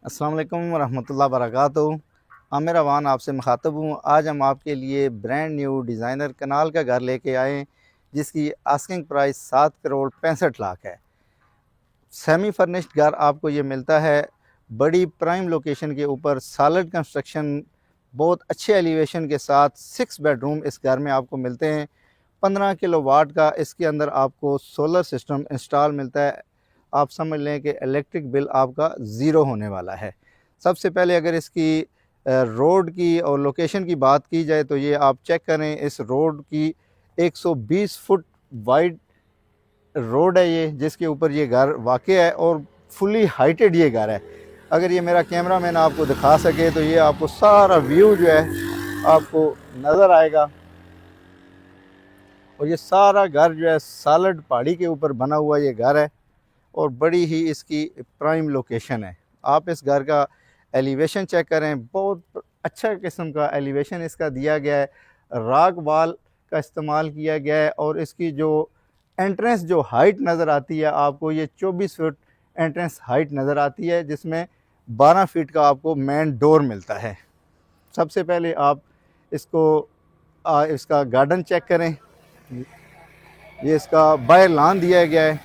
अस्सलाम वालेकुम रहमतुल्लाहि वबरकातुहू। आमिर अवान आपसे मुखातब हूँ। आज हम आपके लिए ब्रांड न्यू डिज़ाइनर कनाल का घर लेके आए हैं, जिसकी आस्किंग प्राइस 7 करोड़ 65 लाख है। सेमी फर्निश्ड घर आपको ये मिलता है बड़ी प्राइम लोकेशन के ऊपर, सॉलिड कंस्ट्रक्शन, बहुत अच्छे एलिवेशन के साथ 6 बेडरूम इस घर में आपको मिलते हैं। 15 किलोवाट का इसके अंदर आपको सोलर सिस्टम इंस्टॉल मिलता है। आप समझ लें कि इलेक्ट्रिक बिल आपका ज़ीरो होने वाला है। सबसे पहले अगर इसकी रोड की और लोकेशन की बात की जाए तो ये आप चेक करें, इस रोड की 120 फुट वाइड रोड है ये, जिसके ऊपर ये घर वाक़ है और फुली हाइटेड ये घर है। अगर ये मेरा कैमरा मैन आपको दिखा सके तो ये आपको सारा व्यू जो है आपको नज़र आएगा। और ये सारा घर जो है सॉलिड पहाड़ी के ऊपर बना हुआ ये घर है और बड़ी ही इसकी प्राइम लोकेशन है। आप इस घर का एलिवेशन चेक करें, बहुत अच्छा किस्म का एलिवेशन इसका दिया गया है। राग वाल का इस्तेमाल किया गया है और इसकी जो एंट्रेंस जो हाइट नज़र आती है आपको, ये 24 फुट एंट्रेंस हाइट नज़र आती है, जिसमें 12 फीट का आपको मेन डोर मिलता है। सबसे पहले आप इसका गार्डन चेक करें। ये इसका बाहर लॉन दिया गया है,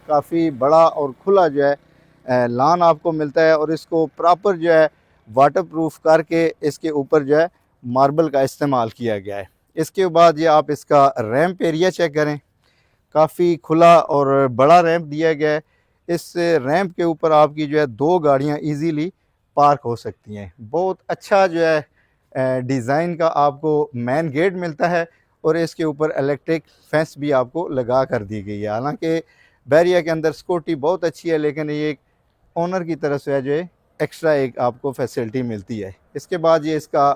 काफ़ी बड़ा और खुला जो है लॉन आपको मिलता है और इसको प्रॉपर जो है वाटरप्रूफ करके इसके ऊपर जो है मार्बल का इस्तेमाल किया गया है। इसके बाद ये आप इसका रैंप एरिया चेक करें, काफ़ी खुला और बड़ा रैंप दिया गया है। इस रैंप के ऊपर आपकी जो है 2 गाड़ियाँ इजीली पार्क हो सकती हैं। बहुत अच्छा जो है डिज़ाइन का आपको मेन गेट मिलता है और इसके ऊपर इलेक्ट्रिक फेंस भी आपको लगा कर दी गई है। हालांकि बैरिया के अंदर सिक्योरिटी बहुत अच्छी है, लेकिन ये एक ओनर की तरफ से जो है एक्स्ट्रा एक आपको फैसिलिटी मिलती है। इसके बाद ये इसका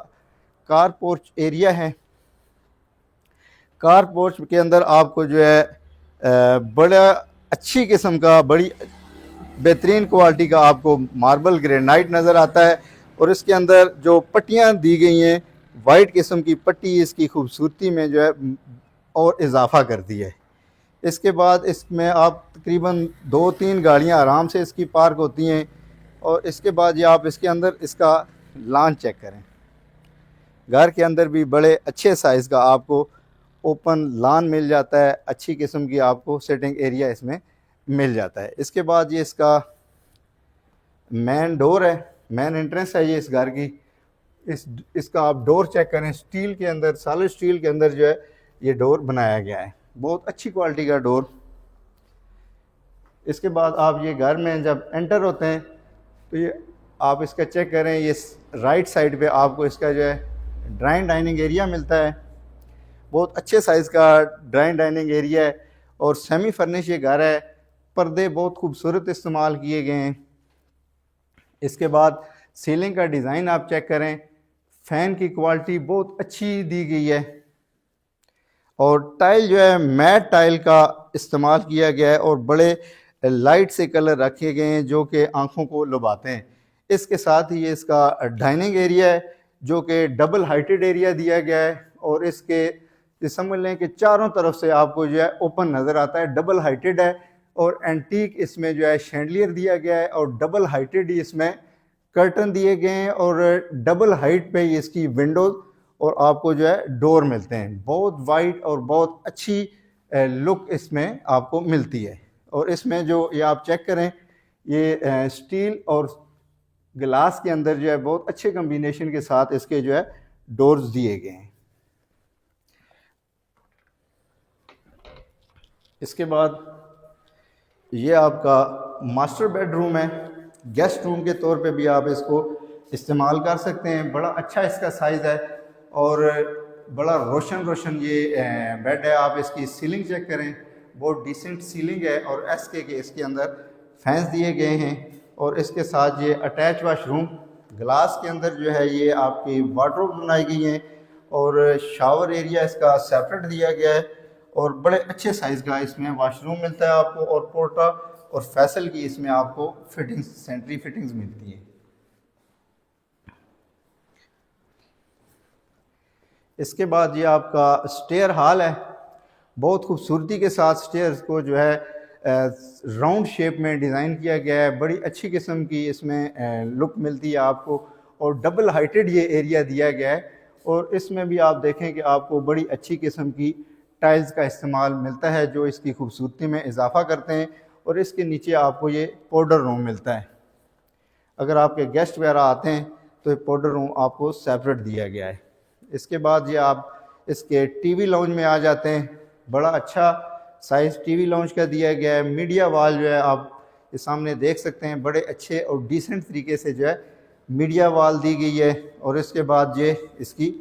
कार पोर्च एरिया है। कार पोर्च के अंदर आपको जो है बड़ा अच्छी किस्म का, बड़ी बेहतरीन क्वालिटी का आपको मार्बल ग्रेनाइट नज़र आता है और इसके अंदर जो पट्टियाँ दी गई हैं, वाइट किस्म की पट्टी इसकी खूबसूरती में जो है और इजाफा कर दी है। इसके बाद इसमें आप तकरीबन 2-3 गाड़ियाँ आराम से इसकी पार्क होती हैं। और इसके बाद ये आप इसके अंदर इसका लॉन चेक करें। घर के अंदर भी बड़े अच्छे साइज़ का आपको ओपन लॉन मिल जाता है, अच्छी किस्म की आपको सिटिंग एरिया इसमें मिल जाता है। इसके बाद ये इसका मेन डोर है, मेन एंट्रेंस है ये इस घर की। इसका आप डोर चेक करें, स्टील के अंदर, सॉलिड स्टील के अंदर जो है ये डोर बनाया गया है, बहुत अच्छी क्वालिटी का डोर। इसके बाद आप ये घर में जब एंटर होते हैं तो ये आप इसका चेक करें, ये राइट साइड पे आपको इसका जो है ड्राइंग डाइनिंग एरिया मिलता है। बहुत अच्छे साइज़ का ड्राइंग डाइनिंग एरिया है और सेमी फर्निश ये घर है। पर्दे बहुत खूबसूरत इस्तेमाल किए गए हैं। इसके बाद सीलिंग का डिज़ाइन आप चेक करें, फ़ैन की क्वालिटी बहुत अच्छी दी गई है और टाइल जो है मैट टाइल का इस्तेमाल किया गया है और बड़े लाइट से कलर रखे गए हैं जो कि आंखों को लुभाते हैं। इसके साथ ही ये इसका डाइनिंग एरिया है जो कि डबल हाइटेड एरिया दिया गया है और इसके ये समझ लें कि चारों तरफ से आपको जो है ओपन नज़र आता है, डबल हाइटेड है और एंटीक इसमें जो है शैंडलियर दिया गया है और डबल हाइटेड ही इसमें कर्टन दिए गए हैं और डबल हाइट पे इसकी विंडोज़ और आपको जो है डोर मिलते हैं। बहुत वाइड और बहुत अच्छी लुक इसमें आपको मिलती है। और इसमें जो ये आप चेक करें, ये स्टील और ग्लास के अंदर जो है बहुत अच्छे कम्बिनेशन के साथ इसके जो है डोर्स दिए गए हैं। इसके बाद ये आपका मास्टर बेडरूम है, गेस्ट रूम के तौर पे भी आप इसको इस्तेमाल कर सकते हैं। बड़ा अच्छा इसका साइज़ है और बड़ा रोशन रोशन ये बेड है। आप इसकी सीलिंग चेक करें, बहुत डिसेंट सीलिंग है और एसके के इसके अंदर फैंस दिए गए हैं और इसके साथ ये अटैच वाशरूम ग्लास के अंदर जो है ये आपकी वार्डरोब बनाई गई है और शावर एरिया इसका सेपरेट दिया गया है और बड़े अच्छे साइज़ का इसमें वाशरूम मिलता है आपको और पोर्टा और फैसल की इसमें आपको फिटिंग्स, सेंट्री फिटिंग्स मिलती है। इसके बाद ये आपका स्टेयर हॉल है, बहुत खूबसूरती के साथ स्टेयर्स को जो है राउंड शेप में डिज़ाइन किया गया है। बड़ी अच्छी किस्म की इसमें लुक मिलती है आपको, और डबल हाइटेड ये एरिया दिया गया है। और इसमें भी आप देखें कि आपको बड़ी अच्छी किस्म की टाइल्स का इस्तेमाल मिलता है जो इसकी खूबसूरती में इजाफा करते हैं। और इसके नीचे आपको ये पाउडर रूम मिलता है। अगर आपके गेस्ट वगैरह आते हैं तो ये पाउडर रूम आपको सेपरेट दिया गया है। इसके बाद ये आप इसके टीवी लाउंज में आ जाते हैं। बड़ा अच्छा साइज़ टीवी लाउंज का दिया गया है। मीडिया वाल जो है आप ये सामने देख सकते हैं, बड़े अच्छे और डिसेंट तरीके से जो है मीडिया वाल दी गई है। और इसके बाद ये इसकी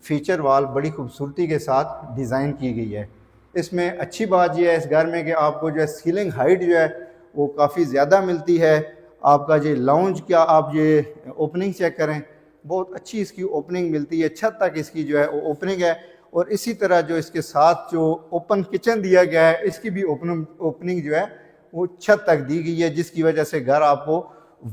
फीचर वाल बड़ी खूबसूरती के साथ डिज़ाइन की गई है। इसमें अच्छी बात यह है इस घर में कि आपको जो है सीलिंग हाइट जो है वो काफ़ी ज़्यादा मिलती है। आपका जो लाउंज का आप ये ओपनिंग चेक करें, बहुत अच्छी इसकी ओपनिंग मिलती है, छत तक इसकी जो है वो ओपनिंग है। और इसी तरह जो इसके साथ जो ओपन किचन दिया गया है, इसकी भी ओपनिंग जो है वो छत तक दी गई है, जिसकी वजह से घर आपको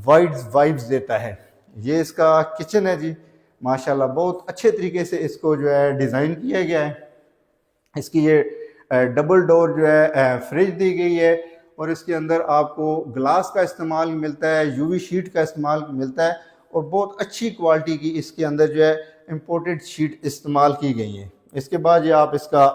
वाइड वाइब्स देता है। ये इसका किचन है जी, माशाल्लाह बहुत अच्छे तरीके से इसको जो है डिज़ाइन किया गया है। इसकी ये डबल डोर जो है फ्रिज दी गई है, और इसके अंदर आपको ग्लास का इस्तेमाल मिलता है, यूवी शीट का इस्तेमाल मिलता है, और बहुत अच्छी क्वालिटी की इसके अंदर जो है इम्पोर्टेड शीट इस्तेमाल की गई है। इसके बाद ये आप इसका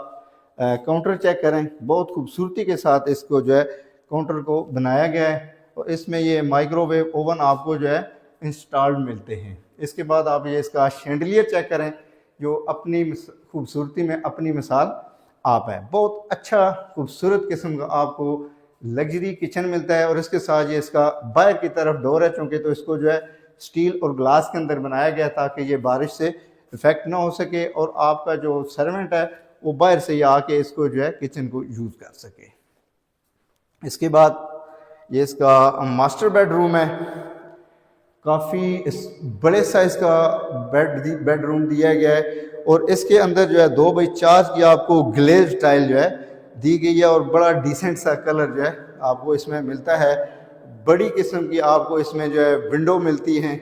काउंटर चेक करें, बहुत खूबसूरती के साथ इसको जो है काउंटर को बनाया गया है। और इसमें ये माइक्रोवेव ओवन आपको जो है इंस्टॉल्ड मिलते हैं। इसके बाद आप ये इसका शैंडलियर चेक करें, जो अपनी खूबसूरती में अपनी मिसाल आप है। बहुत अच्छा खूबसूरत किस्म का आपको लग्जरी किचन मिलता है। और इसके साथ ये इसका बाहर की तरफ डोर है, चूँकि तो इसको जो है स्टील और ग्लास के अंदर बनाया गया ताकि ये बारिश से इफेक्ट ना हो सके, और आपका जो सर्वेंट है वो बाहर से ही आके इसको जो है किचन को यूज़ कर सके। इसके बाद ये इसका मास्टर बेडरूम है। काफ़ी बड़े साइज़ का बेडरूम दिया गया है, और इसके अंदर जो है 2x4 की आपको ग्लेज टाइल जो है दी गई है, और बड़ा डिसेंट सा कलर जो है आपको इसमें मिलता है। बड़ी किस्म की आपको इसमें जो है विंडो मिलती हैं,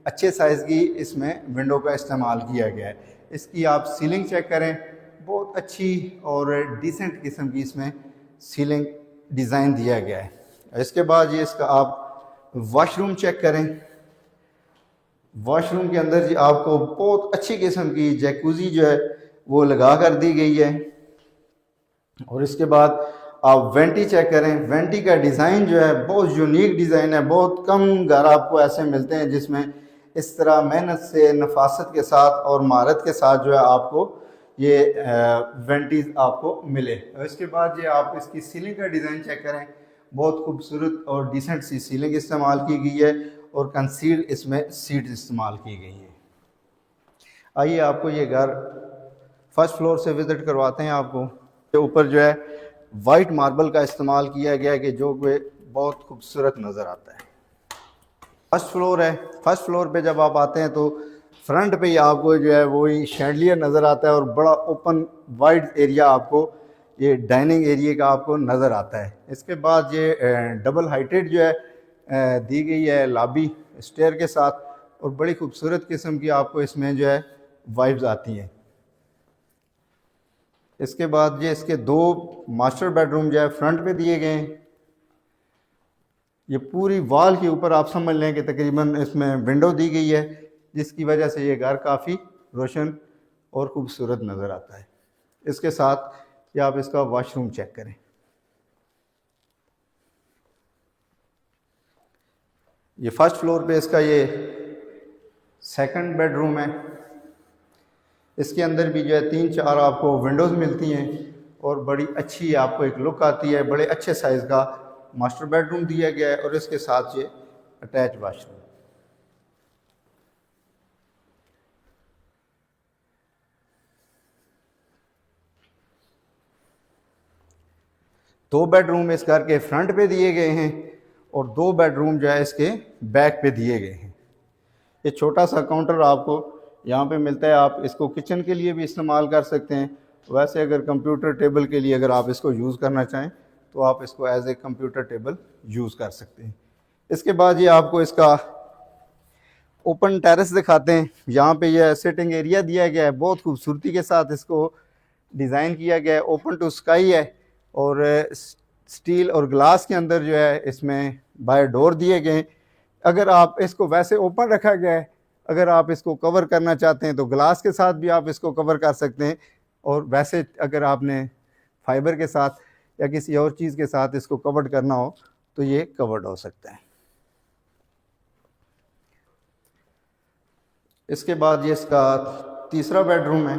अच्छे साइज़ की इसमें विंडो का इस्तेमाल किया गया है। इसकी आप सीलिंग चेक करें, बहुत अच्छी और डिसेंट किस्म की इसमें सीलिंग डिज़ाइन दिया गया है। इसके बाद ये इसका आप वॉशरूम चेक करें। वॉशरूम के अंदर जी आपको बहुत अच्छी किस्म की जैकुजी जो है वो लगा कर दी गई है। और इसके बाद आप वेंटी चेक करें। वेंटी का डिज़ाइन जो है बहुत यूनिक डिज़ाइन है। बहुत कम घर आपको ऐसे मिलते हैं जिसमें इस तरह मेहनत से, नफासत के साथ और महारत के साथ जो है आपको ये वेंटीज आपको मिले। और इसके बाद ये आप इसकी सीलिंग का डिज़ाइन चेक करें, बहुत खूबसूरत और डिसेंट सी सीलिंग इस्तेमाल की गई है, और कंसील इसमें सीट इस्तेमाल की गई है। आइए आपको ये घर फर्स्ट फ्लोर से विज़िट करवाते हैं। आपको के ऊपर जो है वाइट मार्बल का इस्तेमाल किया गया है कि जो बहुत खूबसूरत नज़र आता है। फर्स्ट फ्लोर है। फर्स्ट फ्लोर पे जब आप आते हैं तो फ्रंट पे ही आपको जो है वही शैंडलियर नज़र आता है, और बड़ा ओपन वाइड एरिया आपको ये डाइनिंग एरिया का आपको नज़र आता है। इसके बाद ये डबल हाइटेड जो है दी गई है लॉबी स्टेयर के साथ, और बड़ी खूबसूरत किस्म की आपको इसमें जो है वाइब्स आती हैं। इसके बाद ये इसके 2 मास्टर बेडरूम जो है फ्रंट पे दिए गए हैं। ये पूरी वॉल के ऊपर आप समझ लें कि तकरीबन इसमें विंडो दी गई है, जिसकी वजह से ये घर काफ़ी रोशन और ख़ूबसूरत नज़र आता है। इसके साथ ये आप इसका वॉशरूम चेक करें। ये फर्स्ट फ्लोर पे इसका ये सेकंड बेडरूम है। इसके अंदर भी जो है 3-4 आपको विंडोज़ मिलती हैं, और बड़ी अच्छी आपको एक लुक आती है। बड़े अच्छे साइज़ का मास्टर बेडरूम दिया गया है, और इसके साथ ये अटैच वाशरूम। दो बेडरूम इस घर के फ्रंट पे दिए गए हैं, और 2 बेडरूम जो है इसके बैक पे दिए गए हैं। ये छोटा सा काउंटर आपको यहाँ पे मिलता है। आप इसको किचन के लिए भी इस्तेमाल कर सकते हैं। वैसे अगर कंप्यूटर टेबल के लिए अगर आप इसको यूज़ करना चाहें तो आप इसको as a computer table use कर सकते हैं। इसके बाद ये आपको इसका ओपन टेरेस दिखाते हैं। यहाँ पे यह सिटिंग एरिया दिया गया है, बहुत खूबसूरती के साथ इसको डिज़ाइन किया गया है। ओपन टू स्काई है, और स्टील और ग्लास के अंदर जो है इसमें बाय डोर दिए गए। अगर आप इसको वैसे ओपन रखा गया है, अगर आप इसको कवर करना चाहते हैं तो ग्लास के साथ भी आप इसको कवर कर सकते हैं, और वैसे अगर आपने फाइबर के साथ या किसी और चीज़ के साथ इसको कवर करना हो तो ये कवर्ड हो सकता है। इसके बाद ये इसका तीसरा बेडरूम है।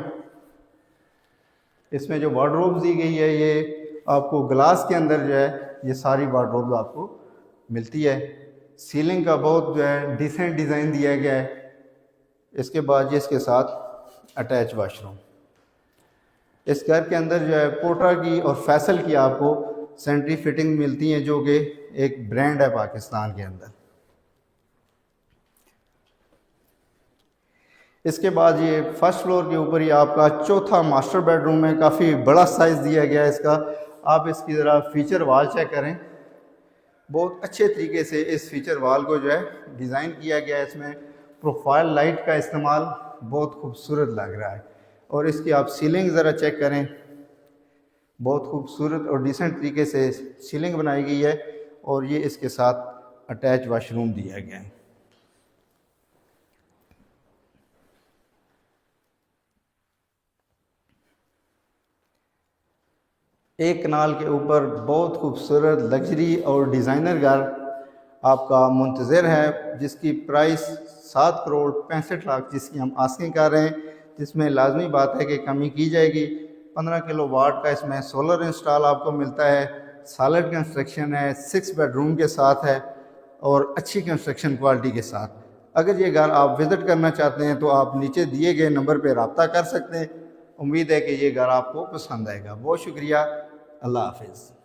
इसमें जो वार्डरोब दी गई है ये आपको ग्लास के अंदर जो है ये सारी वार्डरोब आपको मिलती है। सीलिंग का बहुत जो है डिसेंट डिज़ाइन दिया गया है। इसके बाद ये इसके साथ अटैच वाशरूम। इस घर के अंदर जो है पोट्रा की और फैसल की आपको सेंट्री फिटिंग मिलती हैं, जो कि एक ब्रांड है पाकिस्तान के अंदर। इसके बाद ये फर्स्ट फ्लोर के ऊपर ही आपका चौथा मास्टर बेडरूम है। काफ़ी बड़ा साइज़ दिया गया है इसका। आप इसकी ज़रा फीचर वाल चेक करें। बहुत अच्छे तरीके से इस फीचर वाल को जो है डिज़ाइन किया गया है। इसमें प्रोफाइल लाइट का इस्तेमाल बहुत खूबसूरत लग रहा है। और इसकी आप सीलिंग ज़रा चेक करें, बहुत खूबसूरत और डिसेंट तरीके से सीलिंग बनाई गई है। और ये इसके साथ अटैच वाशरूम दिया गया है। एक कनाल के ऊपर बहुत खूबसूरत लग्जरी और डिज़ाइनर घर आपका मुंतज़र है, जिसकी प्राइस 7 करोड़ 65 लाख जिसकी हम आस्किंग कर रहे हैं, जिसमें लाजमी बात है कि कमी की जाएगी। 15 किलोवाट का इसमें सोलर इंस्टॉल आपको मिलता है। सॉलिड कंस्ट्रक्शन है, 6 बेडरूम के साथ है और अच्छी कंस्ट्रक्शन क्वालिटी के साथ। अगर ये घर आप विज़िट करना चाहते हैं तो आप नीचे दिए गए नंबर पर रब्ता कर सकते हैं। उम्मीद है कि ये घर आपको पसंद आएगा। बहुत शुक्रिया। अल्लाह हाफिज़।